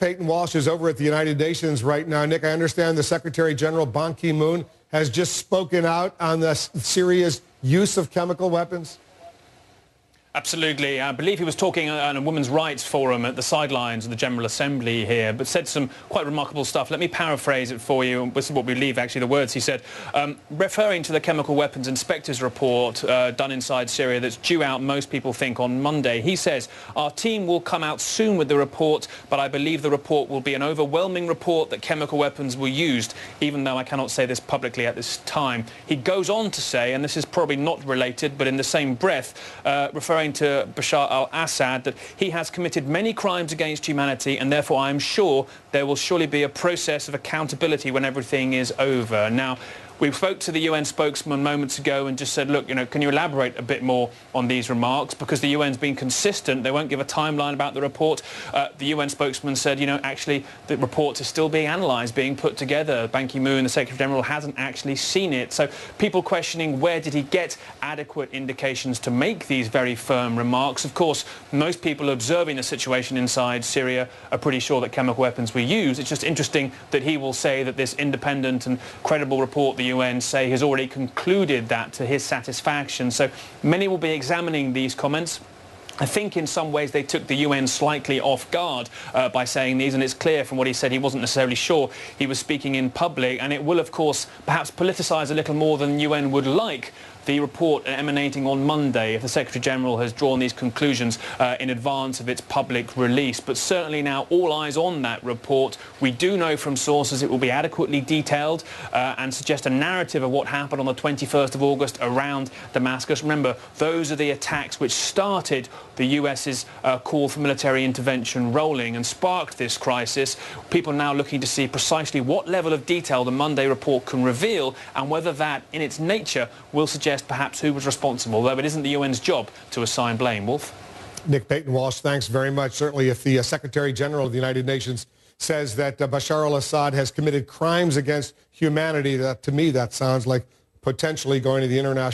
Peyton Walsh is over at the United Nations right now. Nick, I understand the Secretary-General Ban Ki-moon has just spoken out on Syria's use of chemical weapons. Absolutely. I believe he was talking on a women's rights forum at the sidelines of the General Assembly here, but said some quite remarkable stuff. Let me paraphrase it for you. This is what we believe, actually, the words he said. Referring to the chemical weapons inspector's report done inside Syria that's due out, most people think, on Monday. He says, our team will come out soon with the report, but I believe the report will be an overwhelming report that chemical weapons were used, even though I cannot say this publicly at this time. He goes on to say, and this is probably not related, but in the same breath, referring to Bashar al-Assad, that he has committed many crimes against humanity, and therefore I am sure there will surely be a process of accountability when everything is over. Now, we spoke to the UN spokesman moments ago and just said, look, can you elaborate a bit more on these remarks? Because the UN's been consistent. They won't give a timeline about the report. The UN spokesman said, actually, the report is still being analysed, being put together. Ban Ki-moon, the Secretary-General, hasn't actually seen it. So people questioning where did he get adequate indications to make these very firm remarks. Of course, most people observing the situation inside Syria are pretty sure that chemical weapons were used. It's just interesting that he will say that this independent and credible report the UN say has already concluded that to his satisfaction. So many will be examining these comments. I think in some ways they took the UN slightly off guard by saying these, and it's clear from what he said he wasn't necessarily sure he was speaking in public, and it will, of course, perhaps politicise a little more than the UN would like the report emanating on Monday if the Secretary-General has drawn these conclusions in advance of its public release. But certainly now all eyes on that report. We do know from sources it will be adequately detailed and suggest a narrative of what happened on the 21st of August around Damascus. Remember, those are the attacks which started the US's call for military intervention rolling and sparked this crisis. People are now looking to see precisely what level of detail the Monday report can reveal and whether that, in its nature, will suggest perhaps who was responsible, though it isn't the UN's job to assign blame. Wolf? Nick Peyton Walsh, thanks very much. Certainly if the Secretary-General of the United Nations says that Bashar al-Assad has committed crimes against humanity, to me that sounds like potentially going to the international